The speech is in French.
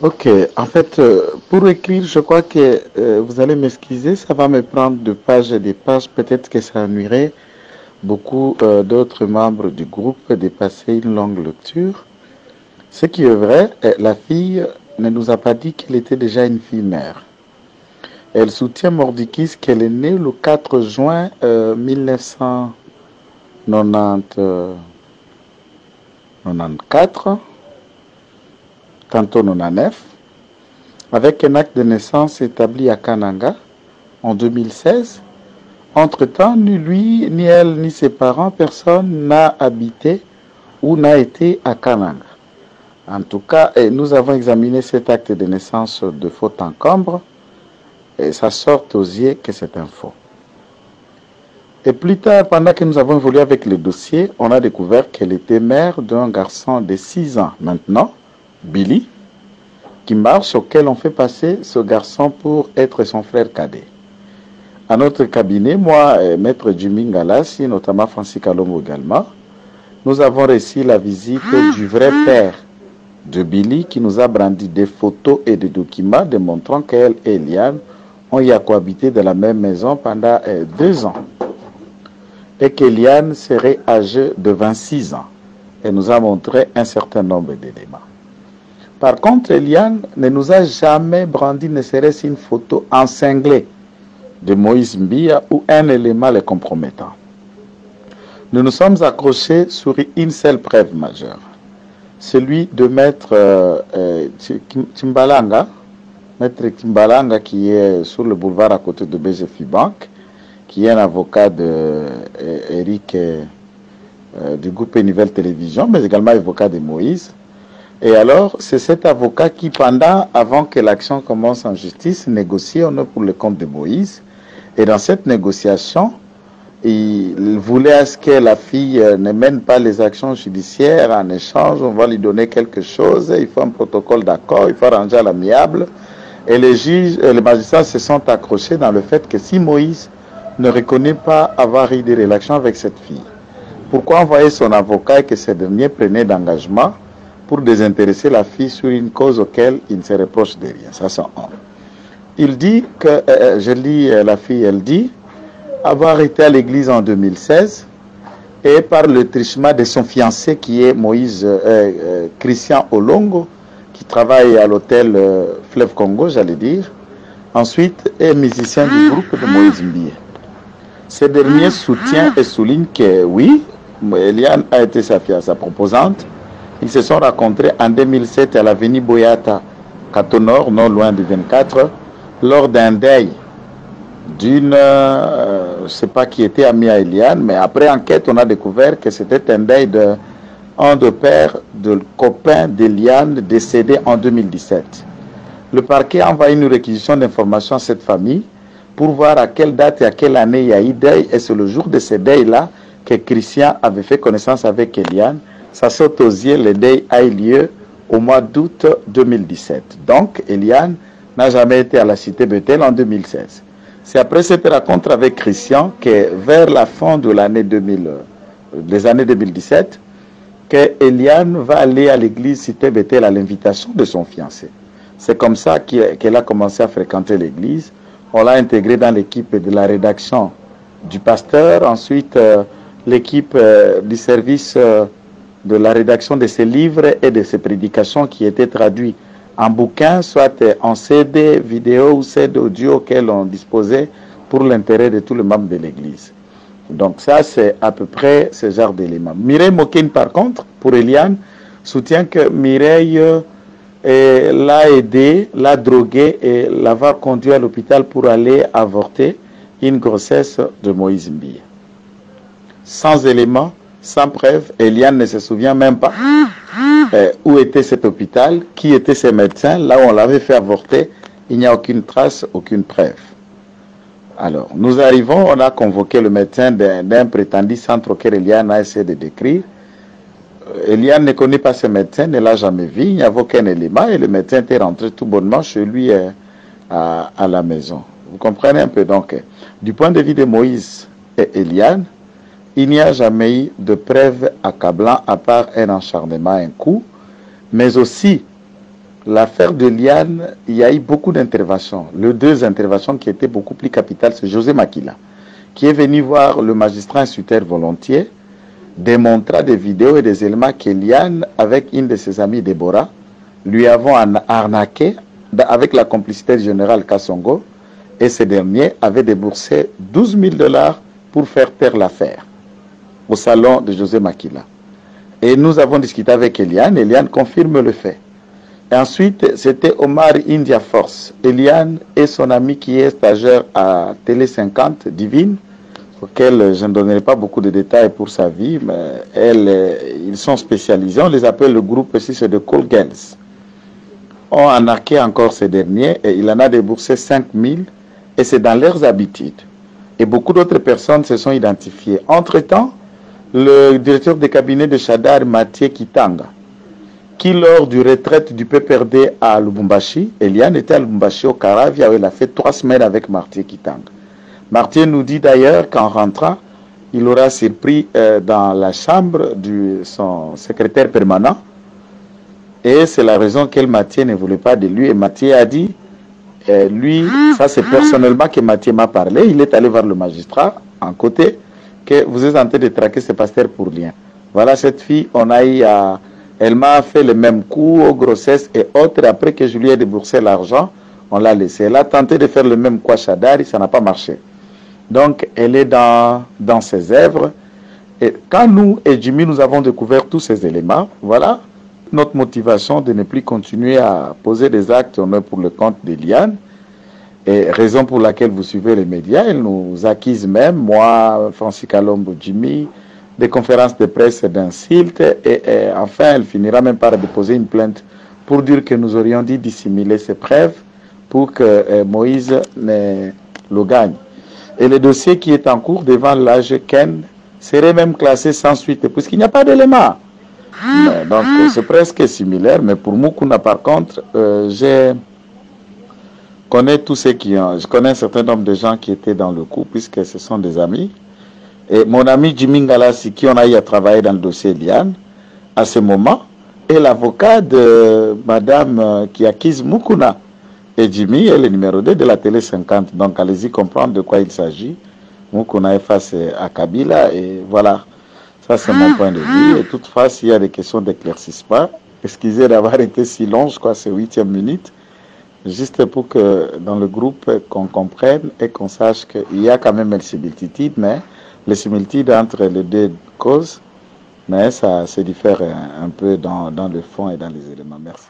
Ok, en fait, pour écrire, je crois que vous allez m'excuser, ça va me prendre de pages et des pages. Peut-être que ça ennuierait beaucoup d'autres membres du groupe de passer une longue lecture. Ce qui est vrai, la fille ne nous a pas dit qu'elle était déjà une fille mère. Elle soutient Mordikis qu'elle est née le 4 juin 1994, tantôt 99, avec un acte de naissance établi à Kananga en 2016. Entre-temps, ni lui, ni elle, ni ses parents, personne n'a habité ou n'a été à Kananga. En tout cas, nous avons examiné cet acte de naissance de faute en combre et ça sort aux yeux que c'est un faux. Et plus tard, pendant que nous avons évolué avec le dossier, on a découvert qu'elle était mère d'un garçon de 6 ans maintenant, Billy, qui marche, auquel on fait passer ce garçon pour être son frère cadet. À notre cabinet, moi et Maître Jimmy Ngalassi, notamment Francis Kalombo également, nous avons reçu la visite du vrai père de Billy qui nous a brandi des photos et des documents démontrant qu'elle et Eliane ont y cohabité dans la même maison pendant 2 ans et qu'Eliane serait âgée de 26 ans. Elle nous a montré un certain nombre d'éléments. Par contre, Eliane ne nous a jamais brandi ne serait-ce une photo encinglée de Moïse Mbia ou un élément le compromettant. Nous nous sommes accrochés sur une seule preuve majeure, celui de Maître Timbalanga, Maître Timbalanga qui est sur le boulevard à côté de BGFI Bank, qui est un avocat de Eric du groupe Nouvelle Télévision, mais également avocat de Moïse. Et alors, c'est cet avocat qui, avant que l'action commence en justice, négocie pour le compte de Moïse. Et dans cette négociation, il voulait à ce que la fille ne mène pas les actions judiciaires. En échange, on va lui donner quelque chose, il faut un protocole d'accord, il faut arranger à l'amiable. Et les juges, les magistrats se sont accrochés dans le fait que si Moïse ne reconnaît pas avoir eu des relations avec cette fille, pourquoi envoyer son avocat et que ce dernier prenait d'engagement pour désintéresser la fille sur une cause auquel il ne se reproche de rien. Ça, c'est un. Il dit que, je lis la fille, elle dit avoir été à l'église en 2016 et par le trichement de son fiancé qui est Moïse Christian Olongo, qui travaille à l'hôtel Fleuve Congo, j'allais dire. Ensuite, est musicien du groupe de Moïse Mbie. Ce dernier soutient et souligne que oui, Eliane a été sa proposante. Ils se sont rencontrés en 2007 à l'avenue Boyata, Catonor, non loin du 24, lors d'un deuil d'une, je ne sais pas qui était ami à Eliane, mais après enquête, on a découvert que c'était un deuil d'un de père de copain d'Eliane décédé en 2017. Le parquet a envoyé une réquisition d'informations à cette famille pour voir à quelle date et à quelle année il y a eu deuil, et c'est le jour de ce deuil-là que Christian avait fait connaissance avec Eliane. Ça saute aux yeux, le deuil a eu lieu au mois d'août 2017. Donc, Eliane n'a jamais été à la cité Bethel en 2016. C'est après cette rencontre avec Christian que, vers la fin de l'année des années 2017, que Eliane va aller à l'église cité Bethel à l'invitation de son fiancé. C'est comme ça qu'elle a commencé à fréquenter l'église. On l'a intégrée dans l'équipe de la rédaction du pasteur, ensuite l'équipe du service de la rédaction de ses livres et de ses prédications qui étaient traduits en bouquins, soit en CD, vidéo ou CD audio auquel on disposait pour l'intérêt de tous les membres de l'Église. Donc ça, c'est à peu près ce genre d'éléments. Mireille Mokane, par contre, pour Eliane, soutient que Mireille l'a aidé, l'a drogué et l'a conduit à l'hôpital pour aller avorter une grossesse de Moïse Mbie. Sans éléments, sans preuve, Eliane ne se souvient même pas où était cet hôpital, qui étaient ces médecins, là où on l'avait fait avorter, il n'y a aucune trace, aucune preuve. Alors, nous arrivons, on a convoqué le médecin d'un prétendu centre auquel Eliane a essayé de décrire. Eliane ne connaît pas ce médecin, ne l'a jamais vu, il n'y avait aucun élément, et le médecin était rentré tout bonnement chez lui à la maison. Vous comprenez un peu, donc, du point de vue de Moïse et Eliane, il n'y a jamais eu de preuve accablant à part un acharnement, un coup, mais aussi l'affaire de Liane, il y a eu beaucoup d'interventions. Les deux interventions qui étaient beaucoup plus capitales, c'est José Makila, qui est venu voir le magistrat instructeur volontiers, démontra des vidéos et des éléments que Liane, avec une de ses amies, Déborah, lui avons arnaqué avec la complicité du général Kassongo, et ce dernier avait déboursé 12 000 $ pour faire taire l'affaire au salon de José Makila. Et nous avons discuté avec Eliane. Eliane confirme le fait. Et ensuite, c'était Omar India Force. Eliane et son ami qui est stagiaire à Télé 50, Divine, auquel je ne donnerai pas beaucoup de détails pour sa vie, mais ils sont spécialisés. On les appelle le groupe 6 de Call Girls. On a arnaqué encore ces derniers et il en a déboursé 5 000 et c'est dans leurs habitudes. Et beaucoup d'autres personnes se sont identifiées. Entre-temps, le directeur de cabinet de Chadar, Mathieu Kitanga, qui lors du retraite du PPRD à Lubumbashi, Eliane était à Lubumbashi au Caravia, où il a fait 3 semaines avec Mathieu Kitanga. Mathieu nous dit d'ailleurs qu'en rentrant, il aura surpris dans la chambre de son secrétaire permanent. Et c'est la raison que Mathieu ne voulait pas de lui. Et Mathieu a dit, lui, ça c'est personnellement que Mathieu m'a parlé. Il est allé voir le magistrat en côté, que vous êtes en train de traquer ce pasteur pour rien. Voilà, cette fille, on a eu à... Elle m'a fait le même coup aux grossesses et autres. Après que je lui ai déboursé l'argent, on l'a laissé. Elle a tenté de faire le même coup à Chadari, ça n'a pas marché. Donc, elle est dans ses œuvres. Et quand nous et Jimmy, nous avons découvert tous ces éléments, voilà notre motivation de ne plus continuer à poser des actes pour le compte de Liane. Et raison pour laquelle vous suivez les médias, elle nous accuse même, moi, Francis Kalombo, Jimmy, des conférences de presse d'insultes. Et enfin, elle finira même par déposer une plainte pour dire que nous aurions dû dissimuler ces preuves pour que Moïse le gagne. Et le dossier qui est en cours devant l'AG Ken serait même classé sans suite, puisqu'il n'y a pas d'éléments. Donc, c'est presque similaire, mais pour Mukuna, par contre, je connais tous ceux je connais un certain nombre de gens qui étaient dans le coup, puisque ce sont des amis. Et mon ami Jimmy Ngalassi, qui on a eu à travailler dans le dossier Liane, à ce moment, est l'avocat de madame qui accuse Mukuna. Et Jimmy est le numéro 2 de la Télé 50. Donc, allez-y comprendre de quoi il s'agit. Mukuna est face à Kabila, et voilà. Ça, c'est mon point de vue. Et toutefois, s'il y a des questions d'éclaircissement, excusez d'avoir été si long, je crois, c'est 8e minute, juste pour que dans le groupe, qu'on comprenne et qu'on sache qu'il y a quand même une similitude, mais les similitudes entre les deux causes, mais ça se diffère un peu dans le fond et dans les éléments. Merci.